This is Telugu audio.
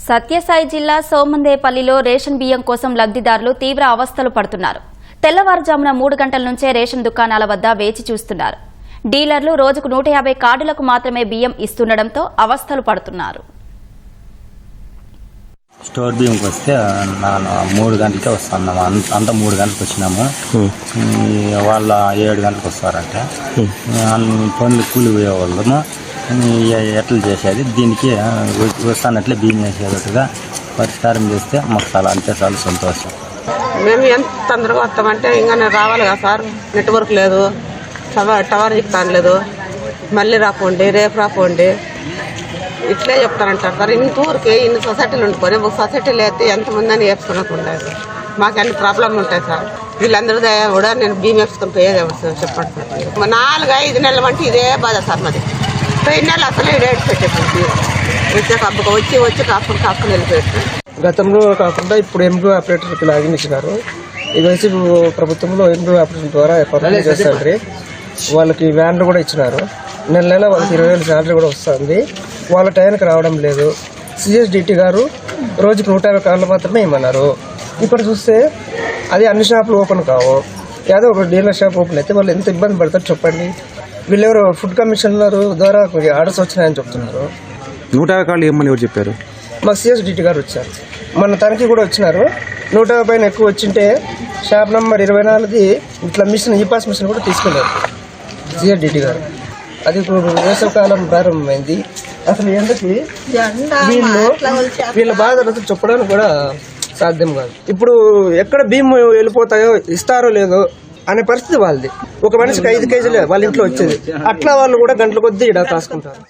సత్యసాయి జిల్లా సోమందేపల్లిలో రేషన్ బియ్యం కోసం లబ్దిదారులు తీవ్ర అవస్థలు పడుతున్నారు. తెల్లవారుజామున 3 గంటల నుంచే రేషన్ దుకాణాల వద్ద వేచి చూస్తున్నారు. డీలర్లు రోజుకు 150 కార్డులకు మాత్రమే బియ్యం ఇస్తుండటంతో అవస్థలు పడుతున్నారు. స్టోర్ బియ్యంకి వస్తే 3 గంటలకే వస్తున్నాము. అంతా 3 గంటలకు వచ్చినాము. వాళ్ళ 7 గంటలకు వస్తారంటే పనులు కూలి పోయేవాళ్ళము. ఎట్లా చేసేది దీనికి వస్తానట్లే బియ్యం వేసేటట్టుగా పరిష్కారం చేస్తే మాకు చాలా చాలా సంతోషం. మేము ఎంత తొందరగా వస్తామంటే ఇంకా రావాలి కదా సార్. నెట్వర్క్ లేదు, టవర్ చెప్తాను లేదు, మళ్ళీ రాపోండి, రేపు రాపోండి ఇట్లే చెప్తానంటారు సార్. ఇంతూరికి ఇన్ని సొసైటీలు ఉండుకొని ఒక సొసైటీలు అయితే ఎంతమంది అని వేసుకున్నట్టుండదు. మాకు అన్ని ప్రాబ్లం ఉంటాయి సార్. వీళ్ళందరూ కూడా నేను బియ్యం వేసుకొని పోయేది చెప్పండి సార్. 4-5 నెలల అంటే ఇదే బాధ సార్. మాది 2 నెలలు అసలు రేట్ పెట్టేది వచ్చే కప్పుకు వచ్చి కాపుని వెళ్ళిపోయారు. గతంలో కాకుండా ఇప్పుడు ఎంబ్రూ ఆపరేటర్కి లాగిన్ ఇచ్చినారు. ఇది వచ్చి ప్రభుత్వంలో ఎంబ్రూ ఆపరేటర్ ద్వారా పనులు చేస్తారు. వాళ్ళకి వ్యాన్లు కూడా ఇచ్చినారు. నెల వాళ్ళకి 20,000 శాలరీ కూడా వస్తుంది. వాళ్ళ టైంకి రావడం లేదు. సిఎస్డిటి గారు రోజుకి 150 కార్డులు మాత్రమే ఇమ్మన్నారు. ఇప్పుడు చూస్తే అది అన్ని షాపులు ఓపెన్ కావు. ఏదో ఒక డీలర్ షాప్ ఓపెన్ అయితే వాళ్ళు ఎంత ఇబ్బంది పడతారు చెప్పండి. వీళ్ళెవరు ఫుడ్ కమిషనర్ ద్వారా ఆర్డర్స్ వచ్చినాయని చెప్తున్నారు. 150 కార్డులు ఏమని ఎవరు చెప్పారు? మా సిఎస్డిటి గారు వచ్చారు. మన తనకి కూడా వచ్చినారు. 150 పైన ఎక్కువ వచ్చింటే షాప్ నంబర్ 24ది ఇట్లా మిషన్ ఈపాస్ మిషన్ కూడా తీసుకెళ్ళారు సిఎస్డిటి గారు. అది ఇప్పుడు వేసవకాలం ప్రారంభమైంది. అసలు ఎండకి వీళ్ళ బాధలు చెప్పడానికి కూడా సాధ్యం కాదు. ఇప్పుడు ఎక్కడ బియ్యం వెళ్ళిపోతాయో ఇస్తారో లేదో అనే పరిస్థితి వాళ్ళది. ఒక మనిషికి 5 కేజీలే వాళ్ళ ఇంట్లో వచ్చేది. అట్లా వాళ్ళు కూడా గంటల కొద్దీ ఇక్కడ కాసుకుంటారు.